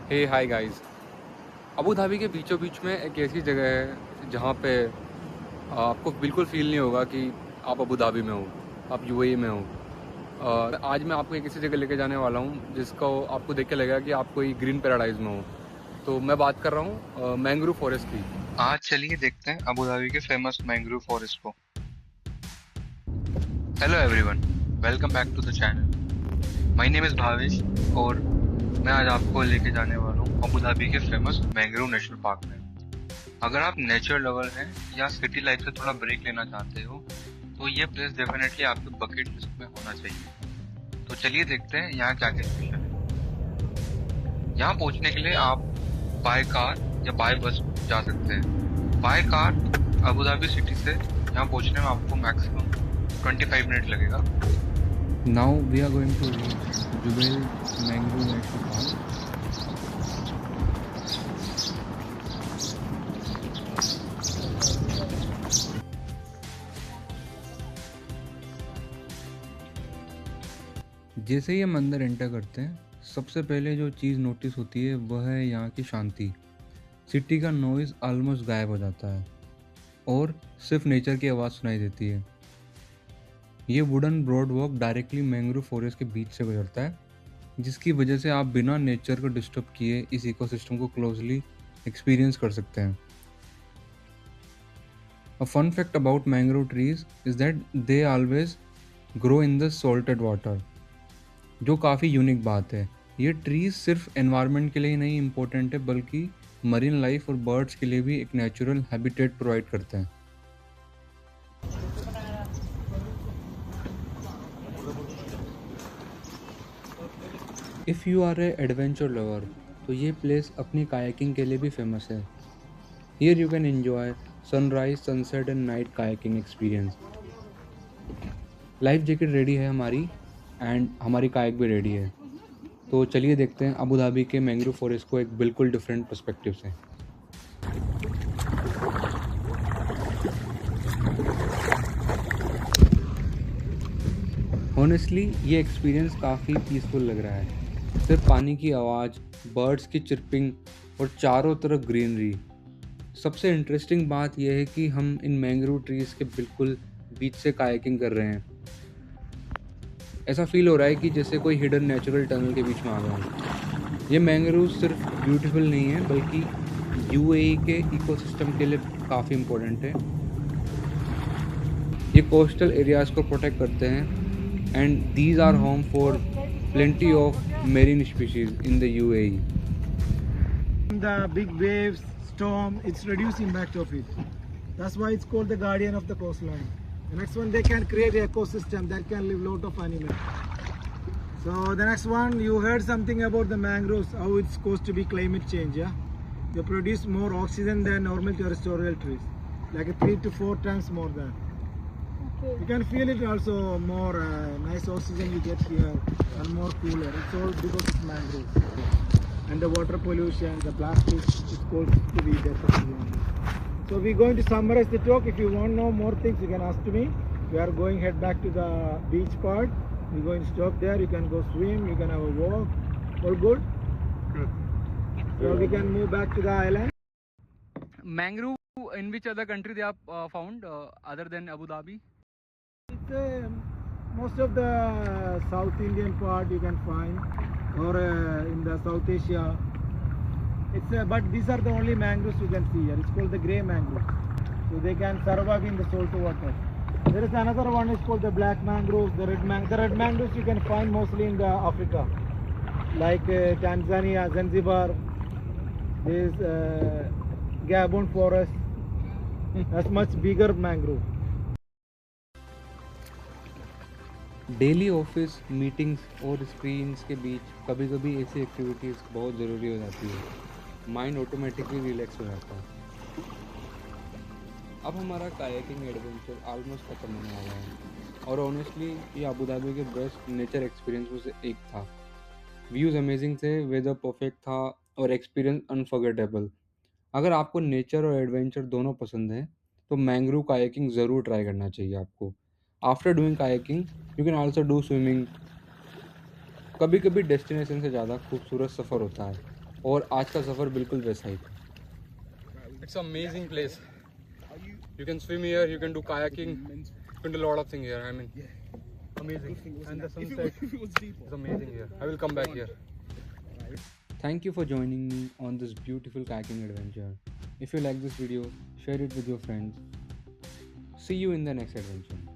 हे hi guys. Abu Dhabi के बीचों बीच में एक ऐसी जगह है जहाँ पे आपको बिल्कुल फील नहीं होगा कि आप अबू धाबी में हो, आप यूएई में हो। आज मैं आपको एक ऐसी जगह लेके जाने वाला हूँ जिसको आपको देख के लगेगा कि आप कोई ग्रीन पैराडाइज में हो। तो मैं बात कर रहा हूँ मैंग्रोव फॉरेस्ट की। आज चलिए देखते हैं अबू धाबी के फेमस मैंग्रोव फॉरेस्ट को। Hello everyone, welcome back to the channel. My name is Bhavesh और मैं आज आपको लेके जाने वाला हूँ अबू धाबी के फेमस मैंग्रोव नेशनल पार्क में। अगर आप नेचर लवर हैं या सिटी लाइफ से थोड़ा ब्रेक लेना चाहते हो तो ये प्लेस डेफिनेटली आपके बकेट लिस्ट में होना चाहिए। तो चलिए देखते हैं यहाँ क्या क्या स्पेशल है। यहाँ पहुँचने के लिए आप बाय कार या बाय बस जा सकते हैं। By car Abu Dhabi city से यहाँ पहुँचने में आपको मैक्सिमम 25 मिनट लगेगा। Now we are going to reach Jubail mangrove national park. जैसे ही हम अंदर एंटर करते हैं, सबसे पहले जो चीज़ नोटिस होती है वह है यहाँ की शांति। सिटी का नॉइज़ ऑलमोस्ट गायब हो जाता है और सिर्फ नेचर की आवाज़ सुनाई देती है। ये wooden boardwalk directly mangrove forest के बीच से गुजरता है, जिसकी वजह से आप बिना नेचर को डिस्टर्ब किए इस इकोसिस्टम को क्लोजली एक्सपीरियंस कर सकते हैं। A fun fact about mangrove trees is that they always grow in the salted water, जो काफ़ी यूनिक बात है। ये ट्रीज सिर्फ एनवायरनमेंट के लिए ही नहीं इम्पोर्टेंट है, बल्कि मरीन लाइफ और बर्ड्स के लिए भी एक नेचुरल हैबिटेट प्रोवाइड करते हैं। If you are a adventure lover तो ये प्लेस अपनी कायाकिंग के लिए भी फेमस है। Here you can enjoy sunrise, sunset and night kayaking experience. Life jacket ready है हमारी एंड हमारी कायाक भी रेडी है। तो चलिए देखते हैं अबू धाबी के मैंग्रोव फॉरेस्ट को एक बिल्कुल डिफरेंट पर्सपेक्टिव से। ऑनेस्टली ये एक्सपीरियंस काफ़ी पीसफुल लग रहा है। सिर्फ पानी की आवाज़, बर्ड्स की चिरपिंग और चारों तरफ ग्रीनरी। सबसे इंटरेस्टिंग बात यह है कि हम इन मैंग्रोव ट्रीज़ के बिल्कुल बीच से कायाकिंग कर रहे हैं। ऐसा फील हो रहा है कि जैसे कोई हिडन नेचुरल टनल के बीच में आ गया है। ये मैंग्रोव सिर्फ ब्यूटीफुल नहीं है, बल्कि यूएई के इकोसिस्टम के लिए काफ़ी इम्पोर्टेंट है। ये कोस्टल एरियाज़ को प्रोटेक्ट करते हैं and these are home for plenty of marine species in the UAE. The big waves, storm, it's reduced impact of it. That's why it's called the guardian of the coastline. The next one, they can create an ecosystem that can live lot of animals. So the next one, you heard something about the mangroves, how it's caused to be climate change. Yeah, they produce more oxygen than normal terrestrial trees, like 3 to 4 times more than. You can feel it also more nice oxygen you get here and more cooler. It's all because of mangroves. And the water pollution, the plastic is caused to be there. So we're going to summarize the talk. If you want to know more things, you can ask to me. We are going head back to the beach part. We're going to stop there. You can go swim. You can have a walk. All good? Good. So we can move back to the island. Mangrove, in which other country they are found other than Abu Dhabi? It's most of the South Indian part you can find, or in the South Asia. It's but these are the only mangroves you can see here. It's called the grey mangrove, so they can survive in the salt water. There is another one is called the black mangroves. The red mangroves you can find mostly in the Africa, like Tanzania, Zanzibar. There is Gabon forest. That's much bigger mangrove. Daily office meetings और screens के बीच कभी कभी ऐसी activities बहुत ज़रूरी हो जाती है। माइंड ऑटोमेटिकली रिलैक्स हो जाता है। अब हमारा कायाकिंग एडवेंचर ऑलमोस्ट खत्म होने वाला है और ऑनेस्टली ये अबू धाबी के बेस्ट नेचर एक्सपीरियंस में से एक था। व्यूज़ अमेजिंग थे, वेदर परफेक्ट था और एक्सपीरियंस अनफॉरगेटेबल। अगर आपको नेचर और एडवेंचर दोनों पसंद है तो मैंग्रोव कायाकिंग ज़रूर ट्राई करना चाहिए आपको। After doing kayaking you can also do swimming. कभी कभी डेस्टिनेशन से ज़्यादा खूबसूरत सफ़र होता है और आज का सफ़र बिल्कुल वैसा ही था। It's an amazing place. You can swim here, you can do kayaking, you can do a lot of things here. I mean, amazing. And the sunset is amazing here. I will come back here. Thank you for joining me on this beautiful kayaking adventure. If you like this video, share it with your friends. See you in the next adventure.